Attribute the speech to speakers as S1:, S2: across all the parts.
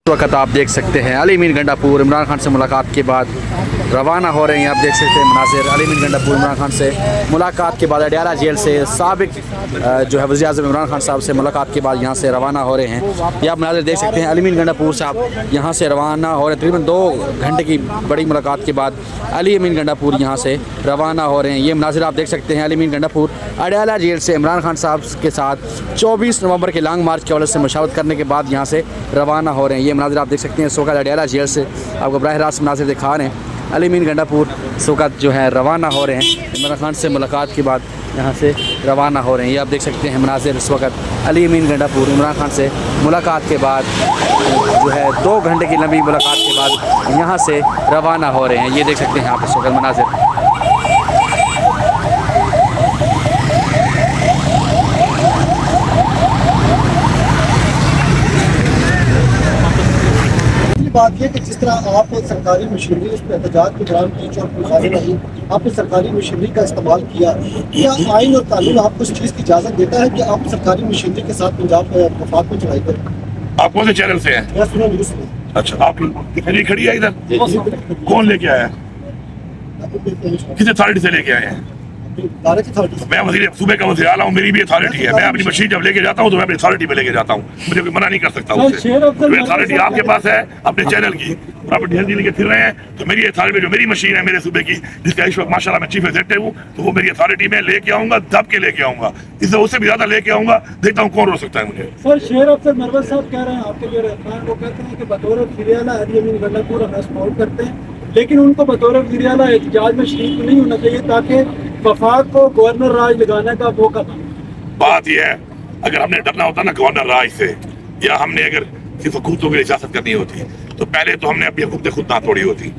S1: वक्त आप देख सकते हैं अली अमीन गंडापुर इमरान खान से मुलाकात के बाद रवाना हो रहे हैं। आप देख सकते हैं मनाज़िर अली अमीन गंडापुर इमरान खान से मुलाकात के बाद अडयाला जेल से साबिक जो है वज़ीर आज़म इमरान खान साहब से मुलाकात के बाद यहाँ से रवाना हो रहे हैं। ये आप मनाज़िर देख सकते हैं अली अमीन गंडापुर साहब यहाँ से रवाना हो रहे हैं। तकरीबन 2 घंटे की बड़ी मुलाकात के बाद अली अमीन गंडापुर यहाँ से रवाना हो रहे हैं। ये मनाज़िर आप देख सकते हैं अली अमीन गंडापुर अडयाला जेल से इमरान खान साहब के साथ 24 नवंबर के लॉन्ग मार्च के हवाले से मुशावरत करने के बाद यहाँ से रवाना हो रहे हैं। ये मनाज़िर आप देख सकते हैं इस वक्त अडयाला जेल से आपको बराह रास्त मनाज़िर दिखा रहे हैं। अली अमीन गंडापुर इस वक्त जो है रवाना हो रहे हैं, इमरान खान से मुलाकात के बाद यहाँ से रवाना हो रहे हैं। ये आप देख सकते हैं मनाज़िर इस वक्त अली अमीन गंडापुर इमरान खान से मुलाकात के बाद जो है 2 घंटे की लंबी मुलाकात के बाद यहाँ से रवाना हो रहे हैं। ये देख सकते हैं आप इस वक्त मनाज़िर।
S2: बात यह कि जिस तरह आप सरकारी मशीनरी उस पर एहतजाज के दौरान की और पुलिस नहीं आपने सरकारी मशीनरी का इस्तेमाल किया, क्या आइन और कानून आपको इस चीज़ की इजाज़त देता है कि आप सरकारी मशीनरी के साथ पंजाब वफाक में चलाई करें?
S3: आप कौन से चैनल से हैं?
S2: मैं सुना न्यूज़ में।
S3: अच्छा, आप खड़ी खड़ी है इधर? कौन लेके आया? किस अथॉरिटी से लेके आए हैं? मैं वज़ीर सूबे का वज़ीर आला हूँ, मेरी भी अथॉरिटी है। मैं अपनी मशीन जब लेके जाता हूँ तो मैं अपनी अथॉरिटी पे लेके जाता हूँ, मुझे कोई मना नहीं कर सकता उससे। मेरी अथॉरिटी आपके पास है अपने चैनल की, और आप ढेर लेके फिर रहे हैं, तो मेरी अथॉरिटी में जो मेरी मशीन है मेरे सूबे की, जिसका इस वक्त माशाल्लाह मैं चीफ एग्जीक्यूटिव हूँ, तो वो मेरी अथॉरिटी में लेके आऊँगा, दब के लेके आऊँगा, इससे उससे भी ज्यादा लेके आऊँगा। देखता हूँ कौन रोक सकता है मुझे।
S2: सर, शेर अफसर मरवत साहब कह रहे हैं आपके जो रहमान वो कहते हैं कि बतौर वज़ीर आला अली अमीन गंडापुर हम सपोर्ट करते हैं, लेकिन उनको बतौर वज़ीर आला एहतजाज में शरीक नहीं होना चाहिए ताकि वफाक को गवर्नर राज लगाने का मौका मिले।
S3: बात यह है, अगर हमने डरना होता ना गवर्नर राज से, या हमने अगर सिर्फ हुकूमतों की इजाजत करनी होती, तो पहले तो हमने अपनी हुकूमत खुद ना तोड़ी होती।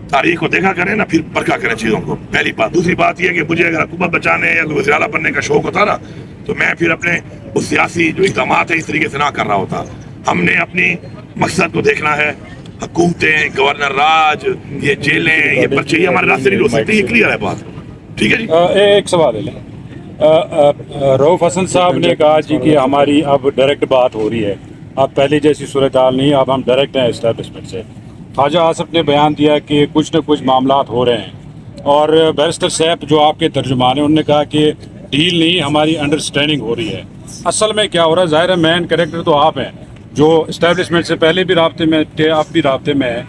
S3: तारीख को देखा करें ना, फिर परखा करें चीज़ों को, पहली बात। दूसरी बात यह कि मुझे अगर हुकूमत बचाने या वज़ीर आला बनने का शौक होता ना, तो मैं फिर अपने उस सियासी जो इक़दाम है इस तरीके से ना कर रहा होता। हमने अपनी मकसद को देखना है। हुकूमतें, गवर्नर राज, ये जेलें, ये पर्चे, ये हमारे रास्ते नहीं हो सकते। ये क्लियर है बात, ठीक है जी।
S4: एक सवाल है, रऊफ हसन साहब ने कहा जी कि हमारी अब डायरेक्ट बात हो रही है, अब पहले जैसी सूरत हाल नहीं, अब हम डायरेक्ट हैं एस्टैब्लिशमेंट से। ख्वाजा आसिफ ने बयान दिया कि कुछ न कुछ मामलात हो रहे हैं, और बैरिस्टर साहब जो आपके तर्जुमान हैं उन्होंने कहा कि डील नहीं, हमारी अंडरस्टैंडिंग हो रही है। असल में क्या हो रहा है? ज़ाहिर है मैन कैरेक्टर तो आप हैं, जो इस्टेब्लिशमेंट से पहले भी राब्ते में थे, आप भी राब्ते में हैं।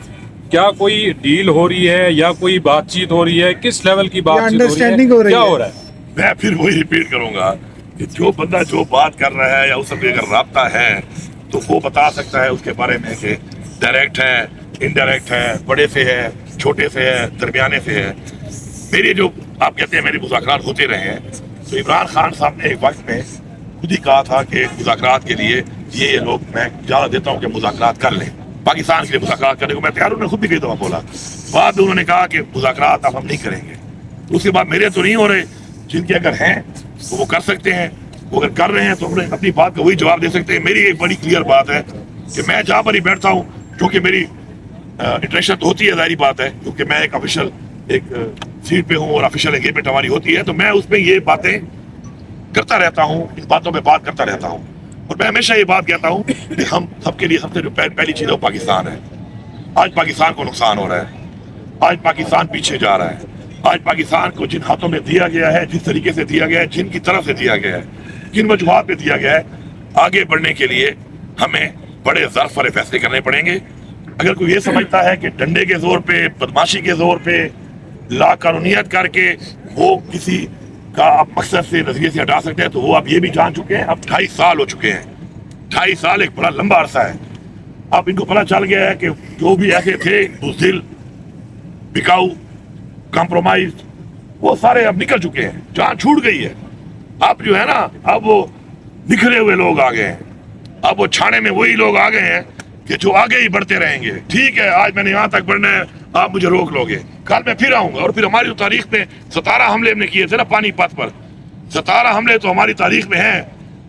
S4: क्या कोई डील हो रही है या कोई बातचीत हो रही है? किस लेवल की बातचीत हो रही है? क्या हो रहा है?
S3: मैं फिर वही रिपीट करूंगा कि जो बंदा जो बात कर रहा है या उस सबके अगर राब्ता है तो वो बता सकता है उसके बारे में कि डायरेक्ट है, इनडायरेक्ट है, बड़े से है, छोटे से है, दरमियाने से है। मेरे जो आप कहते हैं मेरे मुज़ाकरात होते रहे हैं, तो इमरान खान साहब ने एक वक्त में खुद ही कहा था कि मुज़ाकरात के लिए ये लोग मैं ज़्यादा देता हूँ कि मुज़ाकरात कर लें, पाकिस्तान के लिए मुज़ाकरात करने को मैं तैयार हूँ। खुद भी कई दफ़ा बोला। बाद में उन्होंने कहा कि मुज़ाकरात अब हम नहीं करेंगे। उसके बाद मेरे तो नहीं हो रहे, जिनके अगर हैं तो वो कर सकते हैं, वो अगर कर रहे हैं तो हमने अपनी बात का वही जवाब दे सकते हैं। मेरी एक बड़ी क्लियर बात है कि मैं जहाँ पर ही बैठता हूँ, क्योंकि मेरी इंटरेक्शन तो होती है, ज़ाहिर बात है, क्योंकि मैं एक ऑफिशियल एक सीट पे हूँ और ऑफिशियल एंगेजमेंट हमारी होती है, तो मैं उसमें ये बातें करता रहता हूँ, इन बातों में बात करता रहता हूँ। और मैं हमेशा ये बात कहता हूँ कि हम सबके लिए सबसे जो पहली चीज़ है वो पाकिस्तान है। आज पाकिस्तान को नुकसान हो रहा है, आज पाकिस्तान पीछे जा रहा है, आज पाकिस्तान को जिन हाथों में दिया गया है, जिस तरीके से दिया गया है, जिनकी तरफ से दिया गया है, जिन वजूहात पे दिया गया है, आगे बढ़ने के लिए हमें बड़े ज़र्फ वाले फैसले करने पड़ेंगे। अगर कोई ये समझता है कि डंडे के जोर पे, बदमाशी के जोर पे, ला कानूनियत करके वो किसी का आप मकसद से नजरिए से हटा सकते हैं, तो वो आप ये भी जान चुके हैं। अब 2.5 साल हो चुके हैं। 2.5 साल एक बड़ा लंबा अरसा है। अब इनको पता चल गया है कि जो भी ऐसे थे बुज़दिल, बिकाऊ, कॉम्प्रोमाइज, वो सारे अब निकल चुके हैं, जान छूट गई है। अब जो है ना, अब वो बिखरे हुए लोग आ गए हैं, अब वो छाने में वही लोग आ गए हैं कि जो आगे ही बढ़ते रहेंगे। ठीक है, आज मैंने यहाँ तक बढ़ना है, आप मुझे रोक लोगे, कल मैं फिर आऊंगा। और फिर हमारी तारीख में 17 हमले हमने किए थे ना पानीपत पर, 17 हमले तो हमारी तारीख में हैं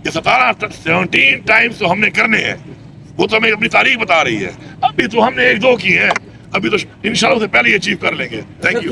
S3: कि 17 टाइम्स तो हमने करने हैं। वो तो हमें अपनी तारीख बता रही है। अभी तो हमने 1-2 किए हैं, अभी तो इंशाल्लाह से पहले ये अचीव कर लेंगे। Thank you.